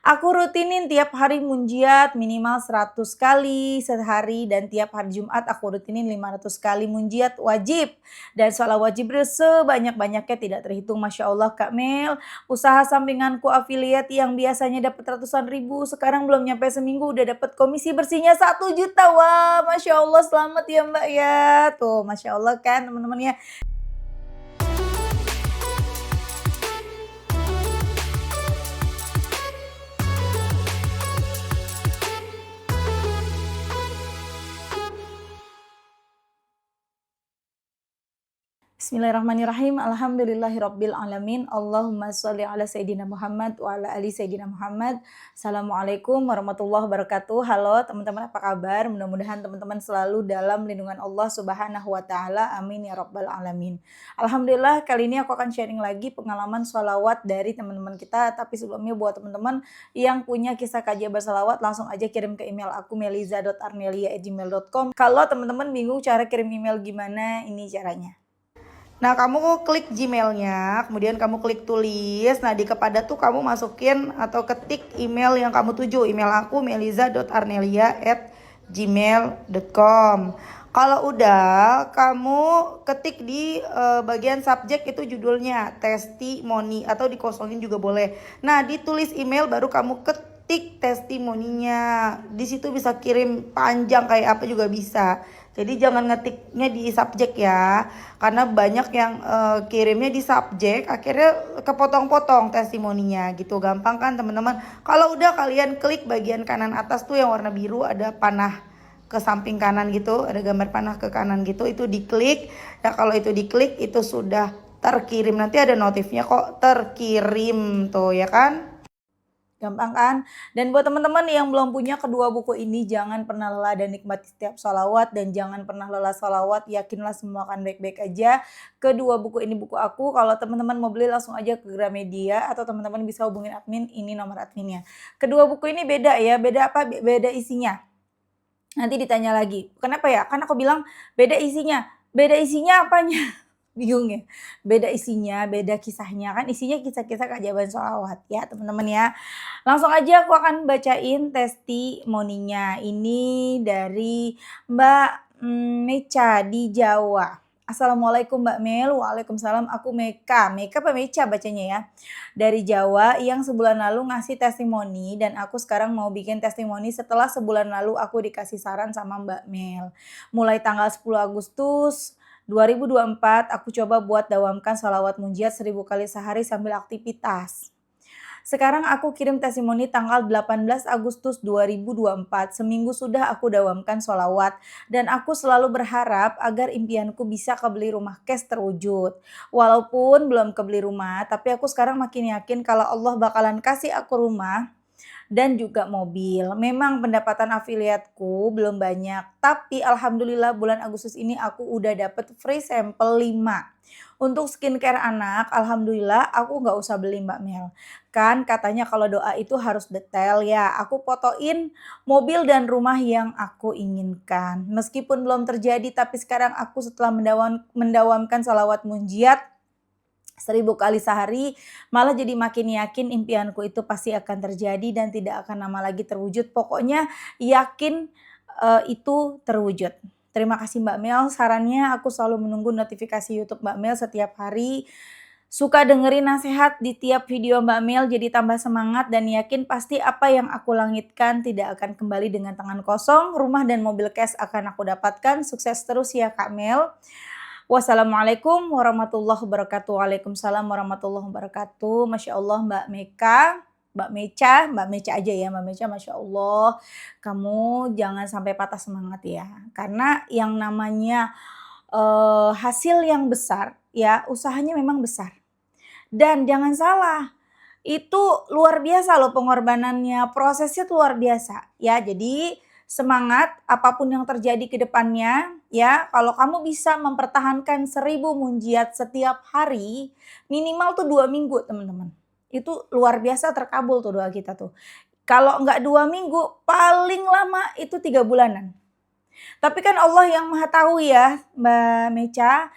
Aku rutinin tiap hari munjiat minimal 100 kali sehari dan tiap hari Jumat aku rutinin 500 kali munjiat wajib. Dan sholawat Jibril sebanyak-banyaknya tidak terhitung. Masya Allah Kak Mel, usaha sampinganku afiliat yang biasanya dapat ratusan ribu, sekarang belum nyampe seminggu udah dapat komisi bersihnya 1 juta. Wah, Masya Allah, selamat ya Mbak ya. Tuh, Masya Allah kan teman-teman ya. Bismillahirrahmanirrahim. Alhamdulillahirabbil alamin. Allahumma shalli ala sayidina Muhammad wa ala ali sayidina Muhammad. Assalamualaikum warahmatullahi wabarakatuh. Halo teman-teman, apa kabar? Mudah-mudahan teman-teman selalu dalam lindungan Allah Subhanahu wa taala. Amin ya rabbal alamin. Alhamdulillah, kali ini aku akan sharing lagi pengalaman sholawat dari teman-teman kita. Tapi sebelumnya buat teman-teman yang punya kisah kajian bersalawat, langsung aja kirim ke email aku meliza.arnelia@gmail.com. Kalau teman-teman bingung cara kirim email gimana, ini caranya. Nah, kamu klik Gmail-nya, kemudian kamu klik tulis. Nah, di kepada tuh kamu masukin atau ketik email yang kamu tuju. Email aku meliza.arnelia@gmail.com. Kalau udah, kamu ketik di bagian subjek itu judulnya testimoni atau dikosongin juga boleh. Nah, ditulis email baru kamu ketik testimoninya. Di situ bisa kirim panjang kayak apa juga bisa. Jadi jangan ngetiknya di subjek ya, karena banyak yang kirimnya di subjek, akhirnya kepotong-potong testimoninya gitu. Gampang kan teman-teman? Kalau udah, kalian klik bagian kanan atas tuh yang warna biru, ada panah ke samping kanan gitu, ada gambar panah ke kanan gitu, itu diklik. Nah kalau itu diklik, itu sudah terkirim. Nanti ada notifnya kok terkirim tuh ya kan? Gampang kan? Dan buat teman-teman yang belum punya kedua buku ini, jangan pernah lelah dan nikmati setiap sholawat. Dan jangan pernah lelah sholawat, yakinlah semua akan baik-baik aja. Kedua buku ini buku aku. Kalau teman-teman mau beli langsung aja ke Gramedia. Atau teman-teman bisa hubungin admin, ini nomor adminnya. Kedua buku ini beda ya, beda apa? Beda isinya. Nanti ditanya lagi, kenapa ya? Kan aku bilang beda isinya. Beda isinya apanya? Bingung ya? Beda isinya, beda kisahnya. Kan isinya kisah-kisah keajaiban sholawat ya teman-teman ya. Langsung aja aku akan bacain testimoninya. Ini dari Mbak Meca di Jawa. Assalamualaikum Mbak Mel. Waalaikumsalam. Aku Meka. Meka apa Meca bacanya ya. Dari Jawa yang sebulan lalu ngasih testimoni, dan aku sekarang mau bikin testimoni setelah sebulan lalu aku dikasih saran sama Mbak Mel. Mulai tanggal 10 Agustus 2024 aku coba buat dawamkan sholawat munjiat 1000 kali sehari sambil aktivitas. Sekarang aku kirim testimoni tanggal 18 Agustus 2024. Seminggu sudah aku dawamkan sholawat. Dan aku selalu berharap agar impianku bisa kebeli rumah cash terwujud. Walaupun belum kebeli rumah, tapi aku sekarang makin yakin kalau Allah bakalan kasih aku rumah dan juga mobil. Memang pendapatan afiliatku belum banyak, tapi alhamdulillah bulan Agustus ini aku udah dapet free sampel 5. Untuk skincare anak, alhamdulillah aku nggak usah beli Mbak Mel. Kan katanya kalau doa itu harus detail ya. Aku fotoin mobil dan rumah yang aku inginkan. Meskipun belum terjadi, tapi sekarang aku setelah mendawamkan salawat munjiat 1000 kali sehari, malah jadi makin yakin impianku itu pasti akan terjadi dan tidak akan lama lagi terwujud. Pokoknya yakin itu terwujud. Terima kasih Mbak Mel sarannya. Aku selalu menunggu notifikasi YouTube Mbak Mel setiap hari. Suka dengerin nasihat di tiap video Mbak Mel, jadi tambah semangat dan yakin pasti apa yang aku langitkan tidak akan kembali dengan tangan kosong. Rumah dan mobil cash akan aku dapatkan. Sukses terus ya Kak Mel. Wassalamualaikum warahmatullahi wabarakatuh. Waalaikumsalam warahmatullahi wabarakatuh. Masya Allah Mbak Meka, Mbak Meca aja ya Mbak Meca. Masya Allah, kamu jangan sampai patah semangat ya. Karena yang namanya hasil yang besar ya, usahanya memang besar. Dan jangan salah, itu luar biasa loh pengorbanannya, prosesnya tuh luar biasa ya. Jadi semangat apapun yang terjadi ke depannya ya. Kalau kamu bisa mempertahankan 1000 munjiat setiap hari, minimal tuh 2 minggu teman-teman. Itu luar biasa terkabul tuh doa kita tuh. Kalau enggak 2 minggu, paling lama itu 3 bulanan. Tapi kan Allah yang maha tahu ya Mbak Meca.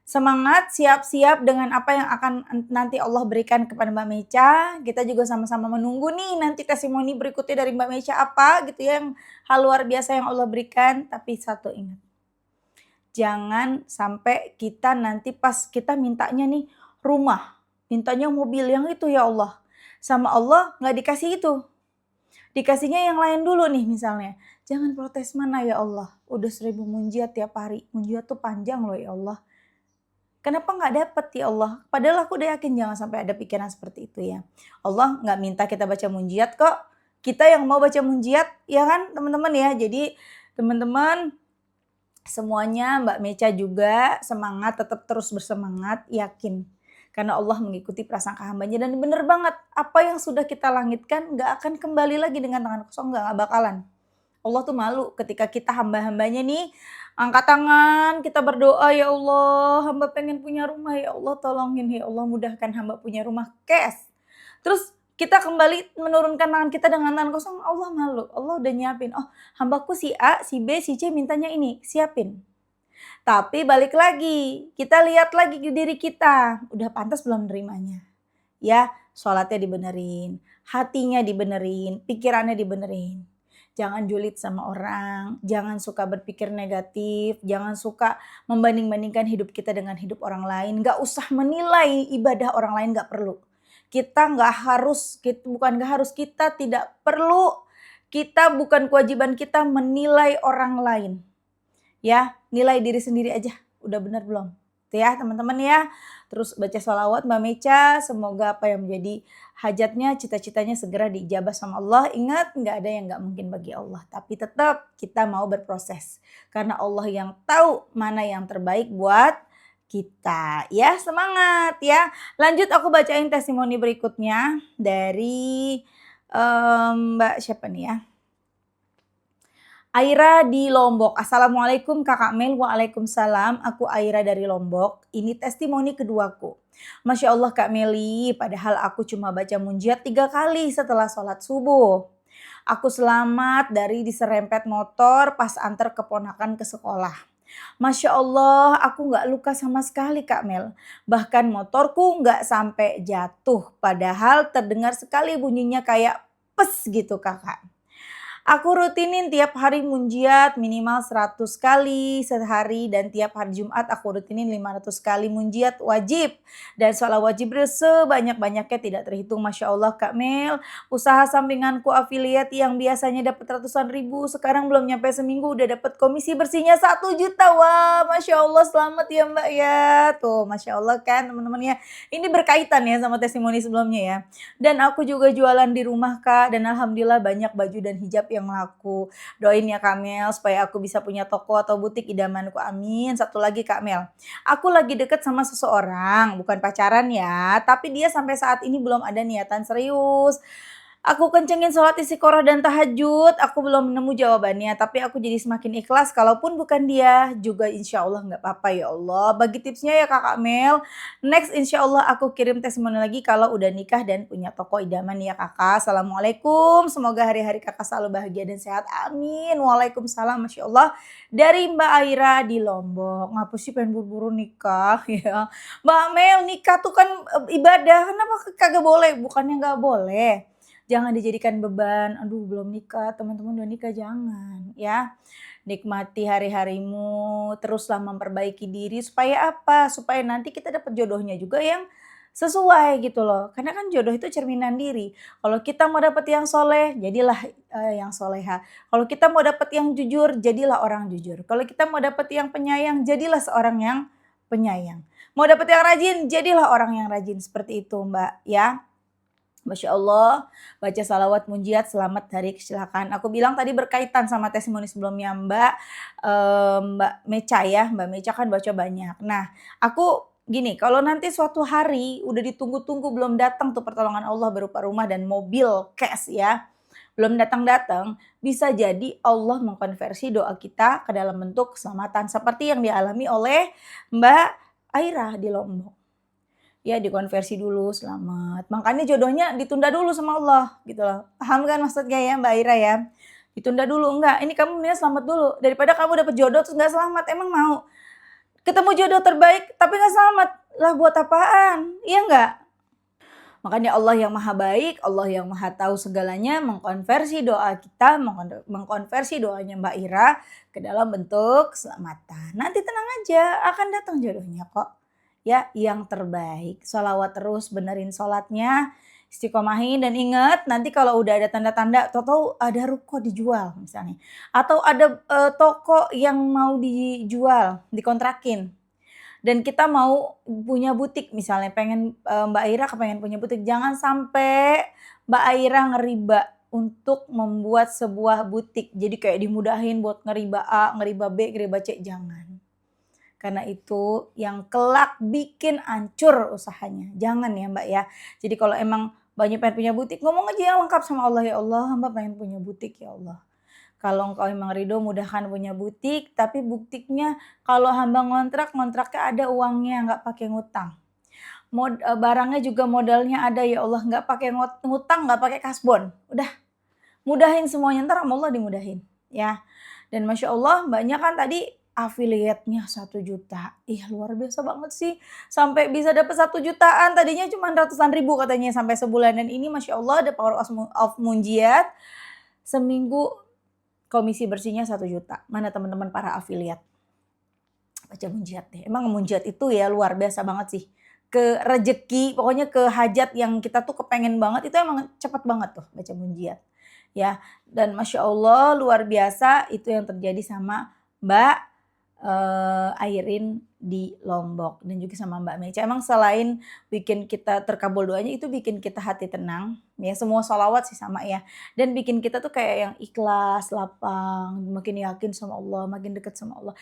Semangat, siap-siap dengan apa yang akan nanti Allah berikan kepada Mbak Mecha. Kita juga sama-sama menunggu nih nanti testimoni berikutnya dari Mbak Mecha apa gitu ya, yang hal luar biasa yang Allah berikan. Tapi satu ingat, jangan sampai kita nanti pas kita mintanya nih rumah, mintanya mobil yang itu ya Allah. Sama Allah nggak dikasih itu. Dikasihnya yang lain dulu nih misalnya. Jangan protes mana ya Allah. Udah 1000 munjiat tiap hari. Munjiat tuh panjang loh ya Allah. Kenapa nggak dapet ya Allah? Padahal aku udah yakin jangan sampai ada pikiran seperti itu ya. Allah nggak minta kita baca munjiat kok. Kita yang mau baca munjiat ya kan teman-teman ya. Jadi teman-teman semuanya Mbak Mecha juga semangat, tetap terus bersemangat, yakin. Karena Allah mengikuti prasangka hambanya dan bener banget apa yang sudah kita langitkan nggak akan kembali lagi dengan tangan kosong, nggak bakalan. Allah tuh malu ketika kita hamba-hambanya nih angkat tangan, kita berdoa, ya Allah, hamba pengen punya rumah, ya Allah tolongin, ya Allah mudahkan hamba punya rumah cash. Terus kita kembali menurunkan tangan kita dengan tangan kosong, Allah malu. Allah udah nyiapin, oh hambaku si A, si B, si C mintanya ini, siapin. Tapi balik lagi, kita lihat lagi ke diri kita, udah pantas belum nerimanya. Ya, sholatnya dibenerin, hatinya dibenerin, pikirannya dibenerin. Jangan julid sama orang, jangan suka berpikir negatif, jangan suka membanding-bandingkan hidup kita dengan hidup orang lain. Gak usah menilai ibadah orang lain, gak perlu. Kita tidak perlu, kita bukan kewajiban kita menilai orang lain. Ya, nilai diri sendiri aja, udah benar belum? Itu ya teman-teman ya. Terus baca sholawat Mbak Mecha, semoga apa yang menjadi hajatnya, cita-citanya segera diijabah sama Allah. Ingat, nggak ada yang nggak mungkin bagi Allah. Tapi tetap kita mau berproses. Karena Allah yang tahu mana yang terbaik buat kita. Ya, semangat ya. Lanjut aku bacain testimoni berikutnya dari Mbak siapa nih ya? Aira di Lombok. Assalamualaikum Kakak Mel. Waalaikumsalam. Aku Aira dari Lombok. Ini testimoni keduaku. Masya Allah Kak Meli, padahal aku cuma baca munjiat 3 kali setelah sholat subuh. Aku selamat dari diserempet motor pas antar keponakan ke sekolah. Masya Allah, aku gak luka sama sekali Kak Mel. Bahkan motorku gak sampai jatuh. Padahal terdengar sekali bunyinya kayak pes gitu kakak. Aku rutinin tiap hari munjiat minimal 100 kali sehari dan tiap hari Jumat aku rutinin 500 kali munjiat wajib. Dan sholat wajib sebanyak-banyaknya tidak terhitung. Masya Allah Kak Mel, usaha sampinganku afiliat yang biasanya dapat ratusan ribu, sekarang belum nyampe seminggu udah dapat komisi bersihnya 1 juta. Wah Masya Allah, selamat ya Mbak ya. Tuh Masya Allah kan teman-teman ya. Ini berkaitan ya sama testimoni sebelumnya ya. Dan aku juga jualan di rumah Kak, dan alhamdulillah banyak baju dan hijab yang laku. Doain ya Kak Mel supaya aku bisa punya toko atau butik idamanku, amin. Satu lagi Kak Mel, aku lagi deket sama seseorang, bukan pacaran ya, tapi dia sampai saat ini belum ada niatan serius. Aku kencengin sholat istiqoroh dan tahajud, aku belum menemu jawabannya, tapi aku jadi semakin ikhlas kalaupun bukan dia, juga insya Allah nggak apa-apa ya Allah. Bagi tipsnya ya Kakak Mel, next insya Allah aku kirim testimoni lagi kalau udah nikah dan punya toko idaman ya Kakak. Assalamualaikum, semoga hari-hari Kakak selalu bahagia dan sehat, amin. Waalaikumsalam, Masya Allah. Dari Mbak Aira di Lombok. Ngapa sih pengen buru-buru nikah ya? Mbak Mel, nikah tuh kan ibadah, kenapa kagak boleh? Bukannya nggak boleh. Jangan dijadikan beban, aduh belum nikah, teman-teman udah nikah, jangan ya. Nikmati hari-harimu, teruslah memperbaiki diri supaya apa? Supaya nanti kita dapat jodohnya juga yang sesuai gitu loh. Karena kan jodoh itu cerminan diri. Kalau kita mau dapat yang soleh, jadilah yang soleha. Kalau kita mau dapat yang jujur, jadilah orang jujur. Kalau kita mau dapat yang penyayang, jadilah seorang yang penyayang. Mau dapat yang rajin, jadilah orang yang rajin. Seperti itu Mbak ya. Masya Allah, baca salawat munjiat selamat dari kecelakaan. Aku bilang tadi berkaitan sama testimoni sebelumnya Mbak Mecha ya. Mbak Mecha kan baca banyak. Nah aku gini, kalau nanti suatu hari udah ditunggu-tunggu belum datang tuh pertolongan Allah berupa rumah dan mobil cash ya, belum datang-datang, bisa jadi Allah mengkonversi doa kita ke dalam bentuk keselamatan seperti yang dialami oleh Mbak Aira di Lombok. Ya dikonversi dulu selamat. Makanya jodohnya ditunda dulu sama Allah gitu loh. Paham kan maksudnya ya Mbak Ira ya? Ditunda dulu, enggak. Ini kamu mendingan selamat dulu. Daripada kamu dapet jodoh terus enggak selamat, emang mau? Ketemu jodoh terbaik tapi nggak selamat, lah buat apaan? Iya nggak? Makanya Allah yang maha baik, Allah yang maha tahu segalanya mengkonversi doa kita, mengkonversi doanya Mbak Ira ke dalam bentuk keselamatan. Nanti tenang aja, akan datang jodohnya kok. Ya, yang terbaik. Sholawat terus, benerin sholatnya, istiqomahin, dan ingat nanti kalau udah ada tanda-tanda, tahu ada ruko dijual misalnya. Atau ada toko yang mau dijual, dikontrakin. Dan kita mau punya butik misalnya, pengen Mbak Aira kepengen punya butik, jangan sampai Mbak Aira ngeriba untuk membuat sebuah butik. Jadi kayak dimudahin buat ngeriba A, ngeriba B, ngeriba C, jangan. Karena itu yang kelak bikin hancur usahanya. Jangan ya Mbak ya. Jadi kalau emang Mbaknya pengen punya butik, ngomong aja yang lengkap sama Allah, ya Allah Mbak pengen punya butik ya Allah. Kalau engkau emang ridho mudahkan punya butik, tapi butiknya kalau hamba ngontraknya ada uangnya, nggak pakai ngutang. Barangnya juga modalnya ada ya Allah, nggak pakai ngutang, nggak pakai kasbon. Udah, mudahin semuanya, ntar sama Allah dimudahin. Ya, dan Masya Allah banyak kan tadi affiliate-nya 1 juta. Ih luar biasa banget sih. Sampai bisa dapat 1 jutaan, tadinya cuma ratusan ribu katanya sampai sebulan. Dan ini Masya Allah ada power of Munjiat. Seminggu komisi bersihnya 1 juta. Mana teman-teman para afiliat? Baca Munjiat deh. Emang Munjiat itu ya luar biasa banget sih. Ke rejeki, pokoknya ke hajat yang kita tuh kepengen banget, itu emang cepet banget tuh baca Munjiat. Ya, dan Masya Allah luar biasa itu yang terjadi sama Mbak Airin di Lombok dan juga sama Mbak Meca. Emang selain bikin kita terkabul doanya, itu bikin kita hati tenang. Ya semua sholawat sih sama ya. Dan bikin kita tuh kayak yang ikhlas, lapang, makin yakin sama Allah, makin dekat sama Allah.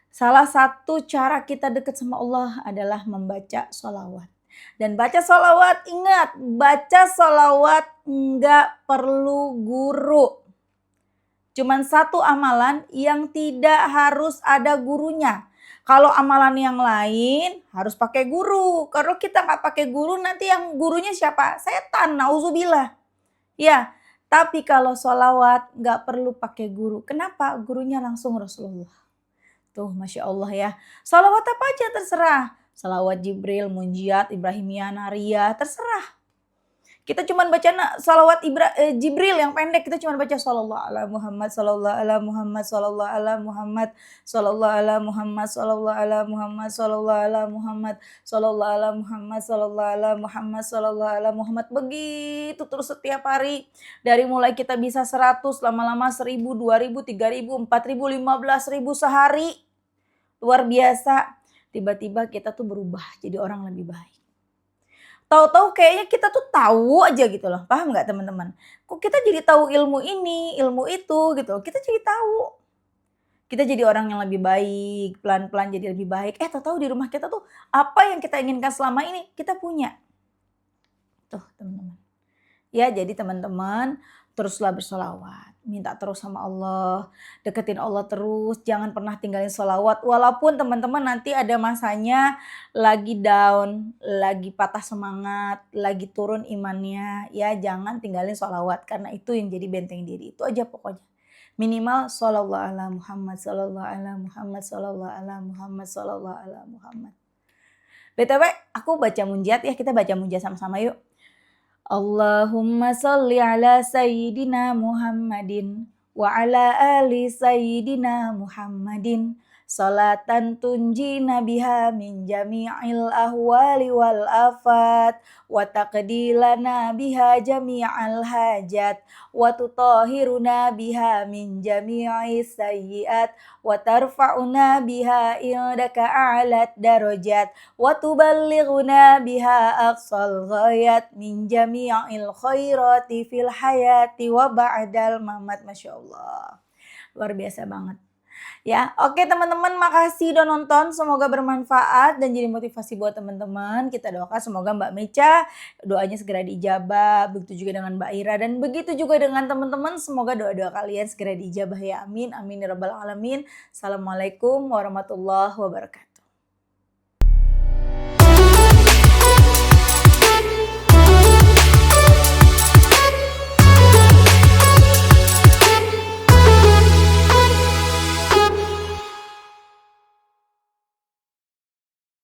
Salah satu cara kita dekat sama Allah adalah membaca sholawat. Dan baca sholawat, ingat, baca sholawat nggak perlu guru. Cuman satu amalan yang tidak harus ada gurunya. Kalau amalan yang lain harus pakai guru. Kalau kita nggak pakai guru, nanti yang gurunya siapa? Setan, nauzubillah. Ya, tapi kalau sholawat nggak perlu pakai guru. Kenapa? Gurunya langsung Rasulullah. Tuh, Masya Allah ya. Sholawat apa aja terserah. Sholawat Jibril, Munjiat, Ibrahimiyah, Nariyah, terserah. Kita cuma baca salawat Jibril yang pendek, kita cuma baca sallallahu ala Muhammad, sallallahu ala Muhammad, sallallahu ala Muhammad, sallallahu ala Muhammad, sallallahu ala Muhammad, sallallahu ala Muhammad, sallallahu ala Muhammad, sallallahu ala Muhammad, sallallahu ala Muhammad. Begitu terus setiap hari. Dari mulai kita bisa 100, lama-lama 1000, 2000, 3000, 4000, 15.000 sehari. Luar biasa. Tiba-tiba kita tuh berubah jadi orang lebih baik. Tahu-tahu kayaknya kita tuh tahu aja gitu loh, paham nggak teman-teman? Kok kita jadi tahu ilmu ini, ilmu itu gitu, kita jadi tahu. Kita jadi orang yang lebih baik, pelan-pelan jadi lebih baik. Tahu-tahu di rumah kita tuh apa yang kita inginkan selama ini kita punya. Tuh teman-teman. Ya jadi teman-teman teruslah bersolawat. Minta terus sama Allah. Deketin Allah terus. Jangan pernah tinggalin solawat. Walaupun teman-teman nanti ada masanya lagi down. Lagi patah semangat. Lagi turun imannya. Ya jangan tinggalin solawat. Karena itu yang jadi benteng diri. Itu aja pokoknya. Minimal sallallahu ala Muhammad. Sallallahu ala Muhammad. Sallallahu ala Muhammad. Sallallahu ala Muhammad. BTW aku baca Munjiat ya. Kita baca Munjiat sama-sama yuk. Allahumma salli ala Sayyidina Muhammadin wa ala ali Sayyidina Muhammadin salatan tunjina biha min jami'il ahwali wal afat wa taqdilana biha jami'al hajat wa tutahhiruna biha min jami'is sayyiat wa tarfa'una biha indaka a'lat darajat wa tuballighuna biha aqsal ghayat min jami'il khairati fil hayati wa ba'dal mamat. Masya Allah, luar biasa banget. Ya, oke teman-teman, makasih udah nonton. Semoga bermanfaat dan jadi motivasi buat teman-teman. Kita doakan semoga Mbak Meca doanya segera diijabah. Begitu juga dengan Mbak Ira dan begitu juga dengan teman-teman. Semoga doa-doa kalian segera diijabah ya. Amin, amin ya rabbal alamin. Assalamualaikum warahmatullahi wabarakatuh.